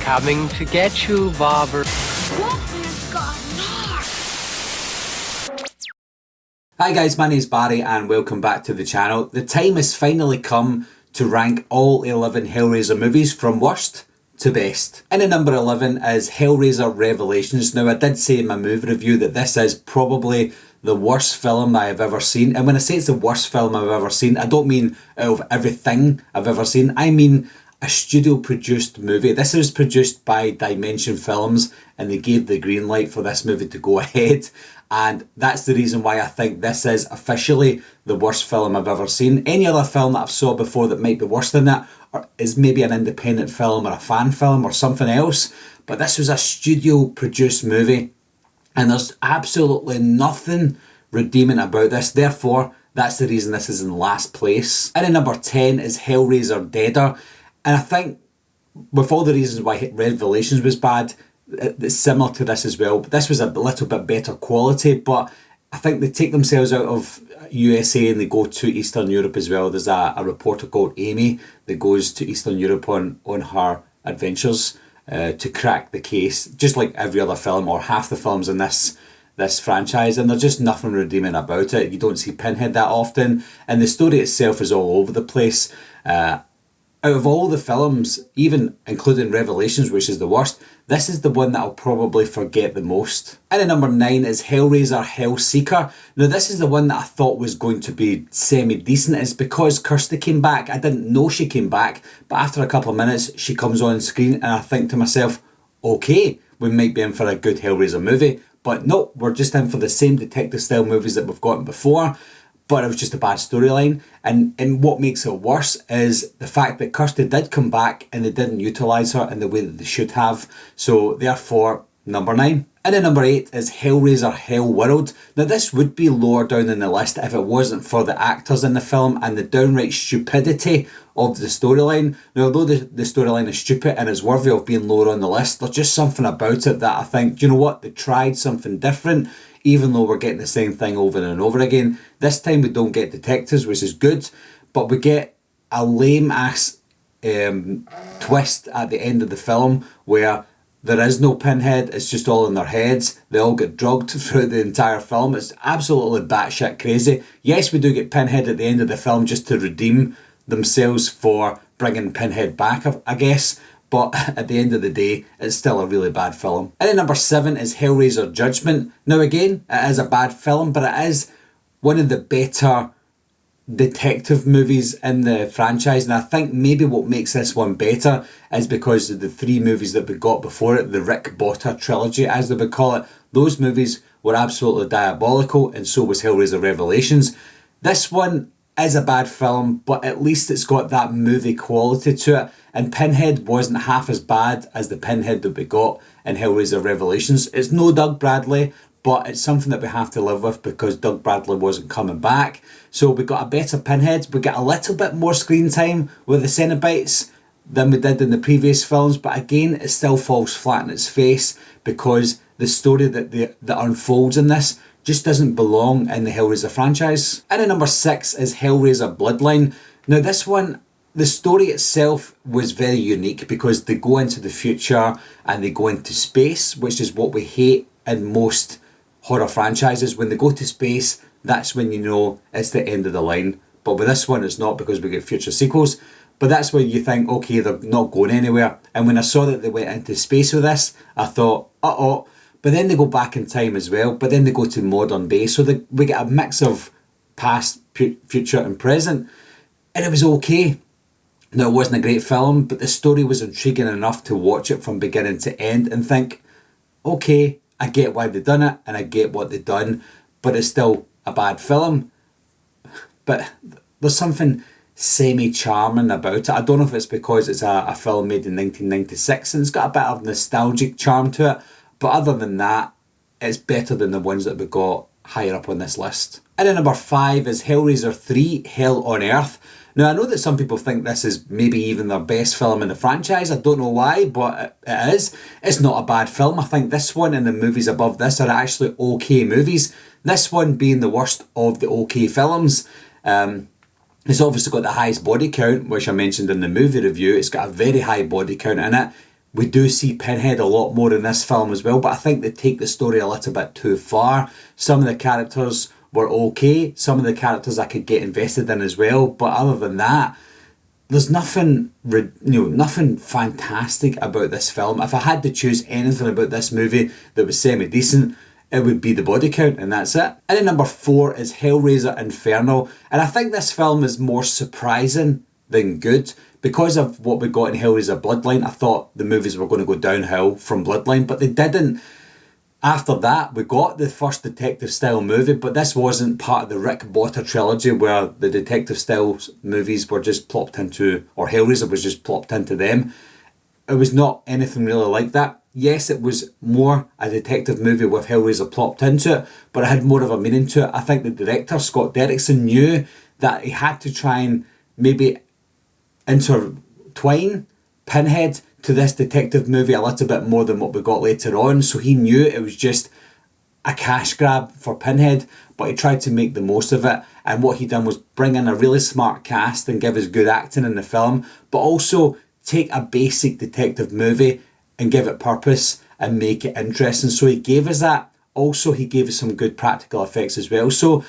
Coming to get you, Bobber. Hi guys, my name is Barry and welcome back to the channel. The time has finally come to rank all 11 Hellraiser movies from worst to best. And at number 11 is Hellraiser Revelations. Now I did say in my movie review that this is probably the worst film I have ever seen. And when I say it's the worst film I've ever seen, I don't mean out of everything I've ever seen. I mean a studio produced movie. This was produced by Dimension Films and they gave the green light for this movie to go ahead. And that's the reason why I think this is officially the worst film I've ever seen. Any other film that I've saw before that might be worse than that or is maybe an independent film or a fan film or something else. But this was a studio produced movie and there's absolutely nothing redeeming about this. Therefore, that's the reason this is in last place. And at number 10 is Hellraiser Deader. And I think with all the reasons why Revelations was bad, it's similar to this as well. But this was a little bit better quality, but I think they take themselves out of USA and they go to Eastern Europe as well. There's a reporter called Amy that goes to Eastern Europe on her adventures to crack the case, just like every other film or half the films in this franchise, and there's just nothing redeeming about it. You don't see Pinhead that often, and the story itself is all over the place. Out of all the films, even including Revelations, which is the worst, this is the one that I'll probably forget the most. And at number 9 is Hellraiser HELLSEEKER. Now this is the one that I thought was going to be semi-decent. It's because Kirsty came back. I didn't know she came back, but after a couple of minutes she comes on screen and I think to myself, okay, we might be in for a good Hellraiser movie. But no, we're just in for the same detective style movies that we've gotten before. But it was just a bad storyline. And what makes it worse is the fact that Kirsty did come back and they didn't utilise her in the way that they should have. So therefore, number 9. And then number 8 is Hellraiser HELLWORLD. Now this would be lower down in the list if it wasn't for the actors in the film and the downright stupidity of the storyline. Now although the storyline is stupid and is worthy of being lower on the list, there's just something about it that I think, do you know what, they tried something different. Even though we're getting the same thing over and over again. This time we don't get detectives, which is good, but we get a lame ass twist at the end of the film where there is no Pinhead, it's just all in their heads. They all get drugged throughout the entire film. It's absolutely batshit crazy. Yes, we do get Pinhead at the end of the film just to redeem themselves for bringing Pinhead back, I guess. But at the end of the day, it's still a really bad film. And then number 7 is Hellraiser Judgment. Now again, it is a bad film, but it is one of the better detective movies in the franchise. And I think maybe what makes this one better is because of the 3 movies that we got before it, the Rick Botta trilogy, as they would call it. Those movies were absolutely diabolical, and so was Hellraiser Revelations. This one is a bad film, but at least it's got that movie quality to it. And Pinhead wasn't half as bad as the Pinhead that we got in Hellraiser Revelations. It's no Doug Bradley, but it's something that we have to live with because Doug Bradley wasn't coming back. So we got a better Pinhead. We get a little bit more screen time with the Cenobites than we did in the previous films. But again, it still falls flat on its face because the story that unfolds in this just doesn't belong in the Hellraiser franchise. And at number 6 is Hellraiser Bloodline. Now this one, the story itself was very unique because they go into the future and they go into space, which is what we hate in most horror franchises. When they go to space, that's when you know it's the end of the line. But with this one, it's not because we get future sequels. But that's where you think, okay, they're not going anywhere. And when I saw that they went into space with this, I thought, uh-oh. But then they go back in time as well. But then they go to modern day. So we get a mix of past, future and present. And it was okay. Now, it wasn't a great film, but the story was intriguing enough to watch it from beginning to end and think, okay, I get why they've done it and I get what they've done, but it's still a bad film. But there's something semi-charming about it. I don't know if it's because it's a film made in 1996 and it's got a bit of nostalgic charm to it, but other than that, it's better than the ones that we got higher up on this list. And then number 5 is Hellraiser 3, Hell on Earth. Now, I know that some people think this is maybe even their best film in the franchise. I don't know why, but it is. It's not a bad film. I think this one and the movies above this are actually okay movies. This one being the worst of the okay films. It's obviously got the highest body count, which I mentioned in the movie review. It's got a very high body count in it. We do see Pinhead a lot more in this film as well, but I think they take the story a little bit too far. Some of the characters were okay. Some of the characters I could get invested in as well, but other than that, there's nothing, nothing fantastic about this film. If I had to choose anything about this movie that was semi-decent, it would be the body count, and that's it. And then number 4 is Hellraiser Inferno, and I think this film is more surprising than good. Because of what we got in Hellraiser Bloodline, I thought the movies were going to go downhill from Bloodline, but they didn't. After that, we got the first detective style movie, but this wasn't part of the Rick Botter trilogy where the detective style movies were just plopped into, or Hellraiser was just plopped into them. It was not anything really like that. Yes, it was more a detective movie with Hellraiser plopped into it, but it had more of a meaning to it. I think the director, Scott Derrickson, knew that he had to try and maybe intertwine Pinhead to this detective movie a little bit more than what we got later on, so he knew it was just a cash grab for Pinhead, but he tried to make the most of it, and what he done was bring in a really smart cast and give us good acting in the film, but also take a basic detective movie and give it purpose and make it interesting. So he gave us that. Also, he gave us some good practical effects as well. So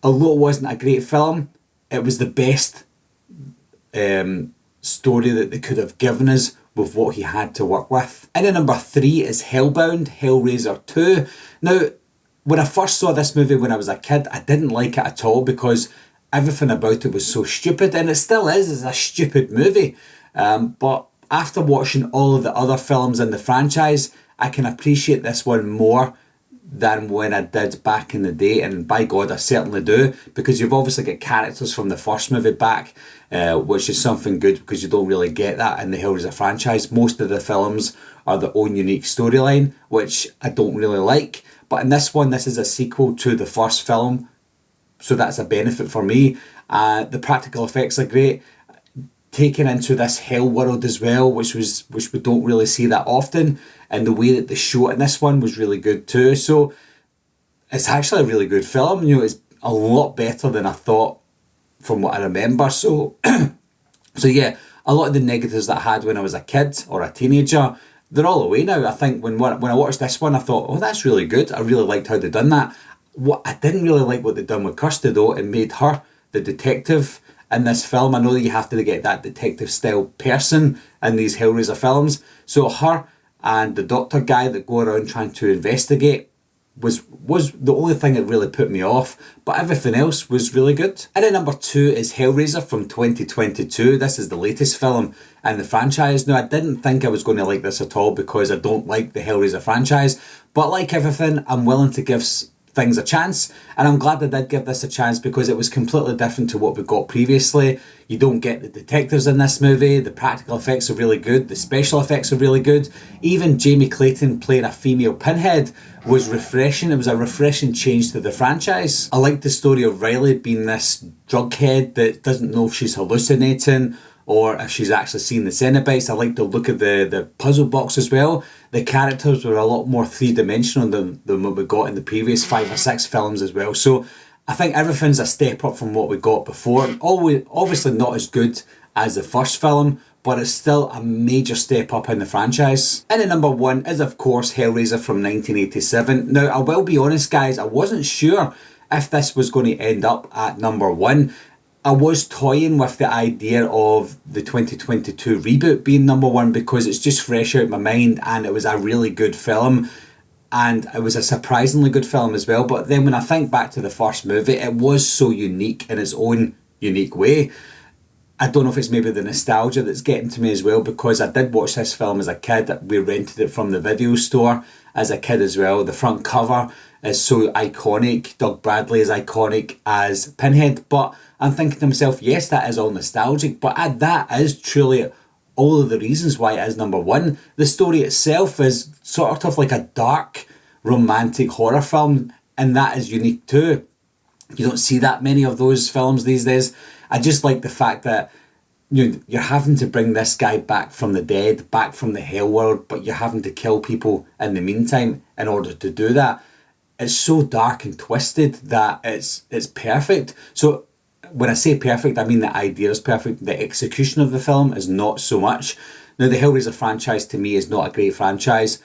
although it wasn't a great film, it was the best story that they could have given us with what he had to work with. And then number 3 is Hellbound, Hellraiser 2. Now, when I first saw this movie when I was a kid, I didn't like it at all because everything about it was so stupid, and it still is. It's a stupid movie. But after watching all of the other films in the franchise, I can appreciate this one more than when I did back in the day, and by God I certainly do, because you've obviously got characters from the first movie back, which is something good because you don't really get that in the Hellraiser franchise. Most of the films are their own unique storyline, which I don't really like, but in this one, this is a sequel to the first film, so that's a benefit for me. The practical effects are great, taken into this hell world as well, which we don't really see that often, and the way that they show it in this one was really good too. So it's actually a really good film. It's a lot better than I thought from what I remember. So so yeah, a lot of the negatives that I had when I was a kid or a teenager, they're all away now. I think when I watched this one, I thought, oh, that's really good. I really liked how they done that. What I didn't really like what they done with Kirsty though, it made her the detective in this film. I know that you have to get that detective style person in these Hellraiser films. So her and the doctor guy that go around trying to investigate was the only thing that really put me off, but everything else was really good. And then number 2 is Hellraiser from 2022. This is the latest film in the franchise. Now, I didn't think I was going to like this at all because I don't like the Hellraiser franchise, but like everything, I'm willing to give things a chance, and I'm glad I did give this a chance because it was completely different to what we got previously. You don't get the detectives in this movie, the practical effects are really good, the special effects are really good, even Jamie Clayton playing a female Pinhead was refreshing. It was a refreshing change to the franchise. I like the story of Riley being this drug head that doesn't know if she's hallucinating or if she's actually seen the Cenobites. I like the look of the puzzle box as well. The characters were a lot more three-dimensional than what we got in the previous 5 or 6 films as well. So I think everything's a step up from what we got before. Obviously not as good as the first film, but it's still a major step up in the franchise. And at number 1 is of course Hellraiser from 1987. Now I will be honest guys, I wasn't sure if this was going to end up at number 1. I was toying with the idea of the 2022 reboot being number 1 because it's just fresh out of my mind and it was a really good film and it was a surprisingly good film as well. But then when I think back to the first movie, it was so unique in its own unique way. I don't know if it's maybe the nostalgia that's getting to me as well, because I did watch this film as a kid. We rented it from the video store as a kid as well. The front cover is so iconic. Doug Bradley is iconic as Pinhead, but I'm thinking to myself, yes, that is all nostalgic, but that is truly all of the reasons why it is number 1. The story itself is sort of like a dark, romantic horror film, and that is unique too. You don't see that many of those films these days. I just like the fact that you're having to bring this guy back from the dead, back from the hell world, but you're having to kill people in the meantime in order to do that. It's so dark and twisted that it's perfect. So when I say perfect, I mean the idea is perfect. The execution of the film is not so much. Now, the Hellraiser franchise to me is not a great franchise.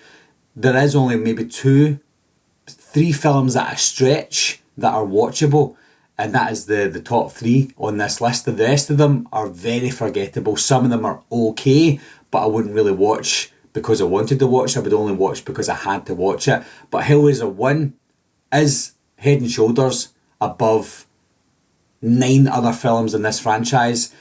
There is only maybe 2-3 films at a stretch that are watchable, and that is the top 3 on this list. The rest of them are very forgettable. Some of them are okay, but I wouldn't really watch because I wanted to watch. I would only watch because I had to watch it. But Hellraiser 1 is head and shoulders above 9 other films in this franchise.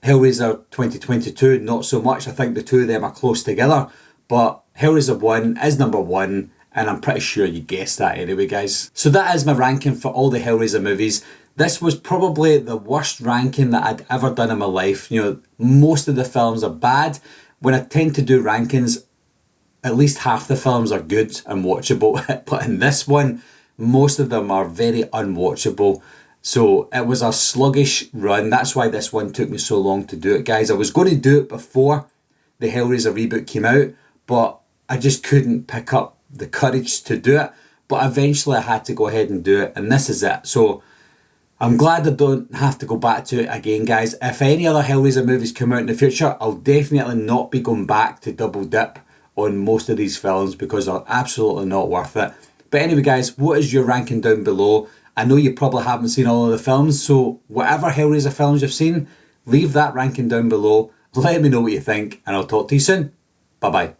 Hellraiser 2022, not so much. I think the two of them are close together, but Hellraiser 1 is number 1, and I'm pretty sure you guessed that anyway, guys. So that is my ranking for all the Hellraiser movies. This was probably the worst ranking that I'd ever done in my life. You know, most of the films are bad. When I tend to do rankings, at least half the films are good and watchable, but in this one, most of them are very unwatchable. So it was a sluggish run. That's why this one took me so long to do it, guys. I was going to do it before the Hellraiser reboot came out, but I just couldn't pick up the courage to do it. But eventually I had to go ahead and do it, and this is it. So I'm glad I don't have to go back to it again, guys. If any other Hellraiser movies come out in the future, I'll definitely not be going back to double dip on most of these films because they're absolutely not worth it. But anyway, guys, what is your ranking down below? I know you probably haven't seen all of the films, so whatever Hellraiser films you've seen, leave that ranking down below. Let me know what you think, and I'll talk to you soon. Bye bye.